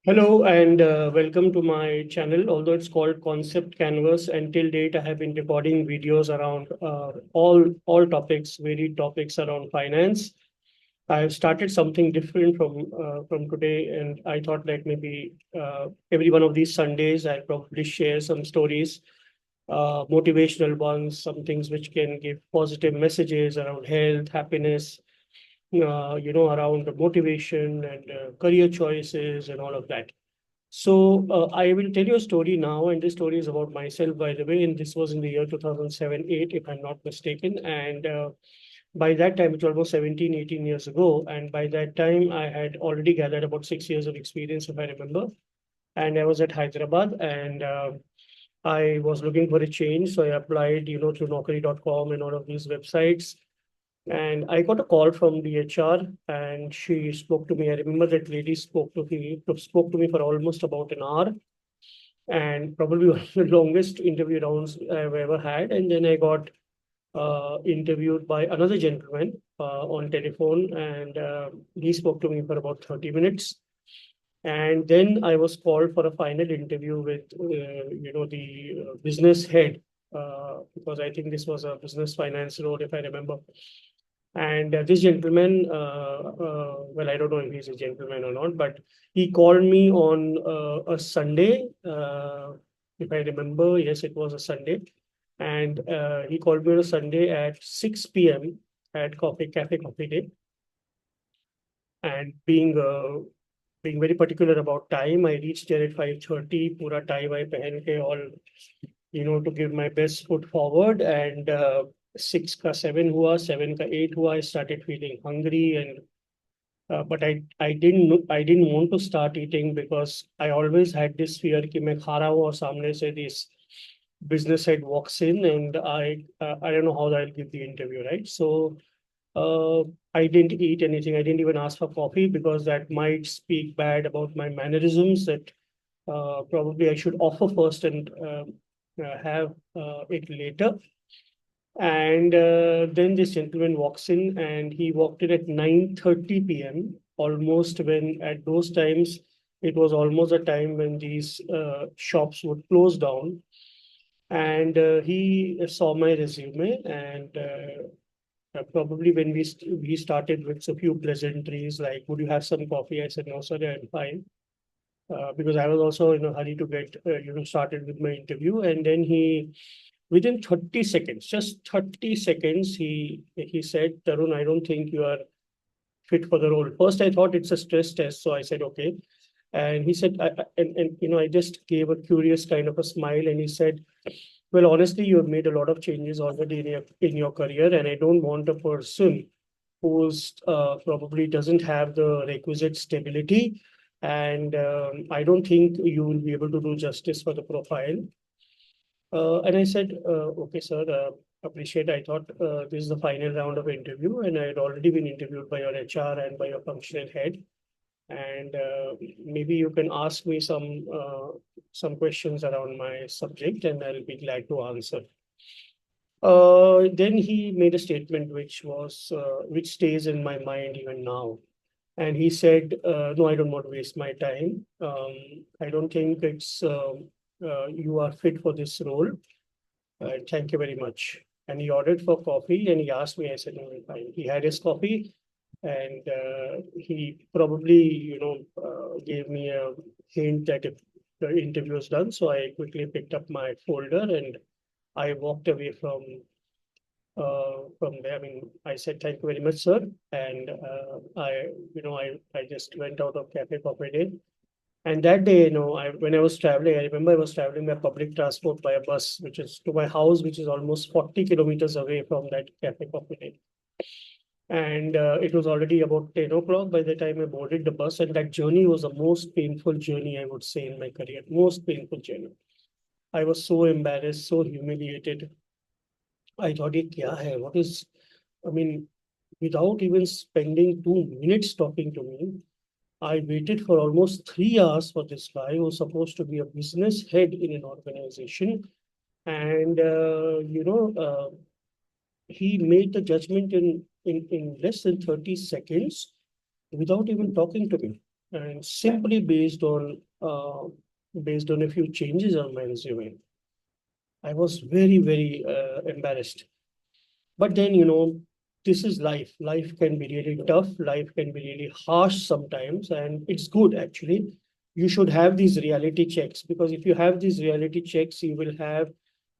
Hello and welcome to my channel. Although it's called Concept Canvas, until date I have been recording videos around all topics, varied topics around finance. I have started something different from today, and I thought that maybe every one of these Sundays I'll probably share some stories, motivational ones, some things which can give positive messages around health, happiness, around motivation and career choices and all of that. So I will tell you a story now, and this story is about myself, by the way. And this was in the year 2007-8, if I'm not mistaken. And by that time, it's almost 17, 18 years ago. And by that time, I had already gathered about 6 years of experience, if I remember. And I was at Hyderabad, and I was looking for a change. So I applied, through Naukri.com and all of these websites. And I got a call from the HR, and she spoke to me. I remember that lady spoke to me for almost about an hour, and probably one of the longest interview rounds I've ever had. And then I got interviewed by another gentleman on telephone, and he spoke to me for about 30 minutes. And then I was called for a final interview with, the business head, because I think this was a business finance role, if I remember. And this gentleman, well, I don't know if he's a gentleman or not, but he called me on a Sunday. If I remember, yes, it was a Sunday. And he called me on a Sunday at 6 p.m. at Cafe Coffee Day. And being very particular about time, I reached there at 5:30. Pura tie I pehen ke all, to give my best foot forward. And 6 ka 7 hua, 7 ka 8 hua. I started feeling hungry, and but I didn't want to start eating because I always had this fear कि मैं खा रहा हूँ और सामने से this business head walks in, and I don't know how I'll give the interview, right? So uh, I didn't eat anything. I didn't even ask for coffee because that might speak bad about my mannerisms. That probably I should offer first and have it later. And then this gentleman walks in, and he walked in at 9:30 p.m. Almost when at those times it was almost a time when these shops would close down. And he saw my resume, and probably when we started with a few pleasantries like, "Would you have some coffee?" I said, "No, sir, I'm fine." Because I was also in a hurry to get started with my interview. And then he, within 30 seconds, just 30 seconds, he said, "Tarun, I don't think you are fit for the role." First, I thought it's a stress test, so I said, "Okay." And he said, and I just gave a curious kind of a smile, and he said, "Well, honestly, you have made a lot of changes already in your career, and I don't want a person who's probably doesn't have the requisite stability, and I don't think you will be able to do justice for the profile." And I said, "Okay, sir, appreciate." I thought this is the final round of interview, and I had already been interviewed by your HR and by your functional head. And maybe you can ask me some questions around my subject, and I'll be glad to answer. Then he made a statement which stays in my mind even now. And he said, "No, I don't want to waste my time. I don't think you are fit for this role. Thank you very much." And he ordered for coffee, and he asked me. I said, "No, I'm fine." He had his coffee, and he probably, gave me a hint that if the interview was done. So I quickly picked up my folder, and I walked away from there. I mean, I said, "Thank you very much, sir." And I just went out of Cafe Coffee Day. And that day, when I was traveling, I remember I was traveling by public transport by a bus, which is to my house, which is almost 40 kilometers away from that Cafe Coffee Day. And it was already about 10 o'clock by the time I boarded the bus. And that journey was the most painful journey, I would say, in my career. Most painful journey. I was so embarrassed, so humiliated. I thought, "Ye kya hai? What is, I mean, without even spending 2 minutes talking to me, I waited for almost 3 hours for this guy who was supposed to be a business head in an organization. And, he made the judgment in less than 30 seconds without even talking to me. and simply based on a few changes on my resume. I was very embarrassed. But then, this is life. Life can be really tough. Life can be really harsh sometimes, and it's good actually. You should have these reality checks, because if you have these reality checks, you will have,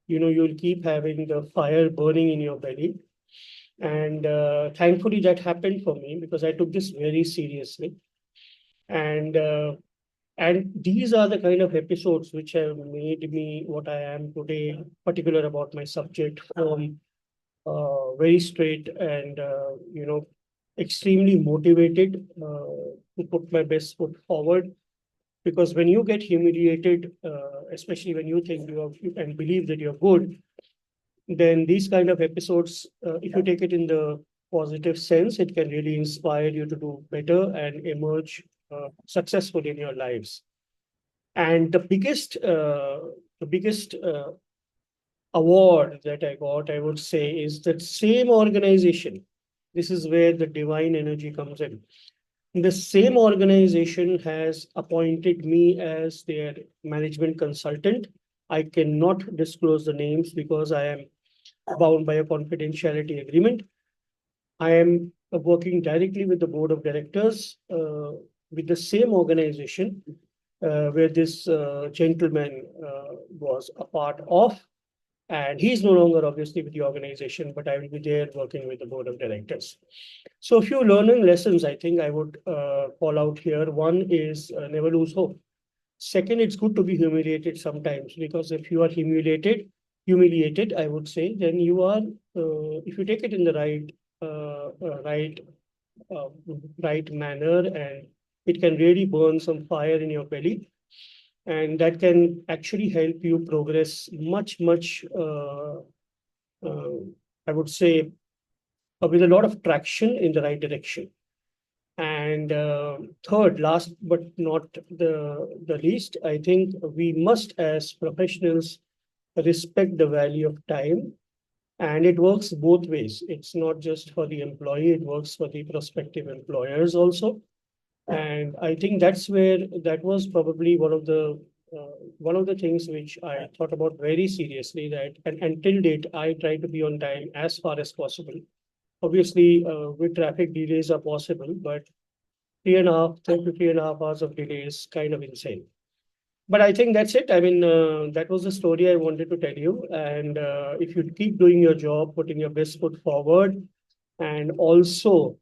you'll keep having the fire burning in your belly. And thankfully, that happened for me because I took this very seriously. And these are the kind of episodes which have made me what I am today, particular about my subject, from very straight and extremely motivated to put my best foot forward. Because when you get humiliated, especially when you think and believe that you're good, then these kind of episodes, if you take it in the positive sense, it can really inspire you to do better and emerge successful in your lives. And the biggest award that I got, I would say, is that same organization. This is where the divine energy comes in. The same organization has appointed me as their management consultant. I cannot disclose the names because I am bound by a confidentiality agreement. I am working directly with the board of directors with the same organization where this gentleman was a part of. And he's no longer obviously with the organization, but I will be there working with the board of directors. So a few learning lessons I think I would call out here. One is never lose hope. Second, it's good to be humiliated sometimes, because if you are humiliated, I would say, then you are, if you take it in the uh, right manner, and it can really burn some fire in your belly, and that can actually help you progress much, uh, I would say, with a lot of traction in the right direction. And third, last but not the least, I think we must, as professionals, respect the value of time. And it works both ways. It's not just for the employee, it works for the prospective employers also. And I think that's where that was probably one of the things which I thought about very seriously. That and until date, I try to be on time as far as possible. Obviously, with traffic delays are possible, but 3.5 of delay is kind of insane. But I think that's it. I mean, that was the story I wanted to tell you. And if you keep doing your job, putting your best foot forward, and also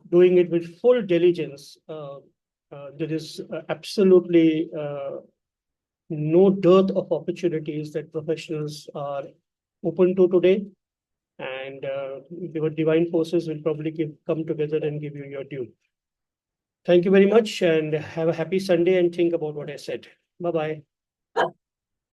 doing it with full diligence, there is absolutely no dearth of opportunities that professionals are open to today. And the divine forces will probably come together and give you your due. Thank you very much, and have a happy Sunday, and think about what I said. Bye bye.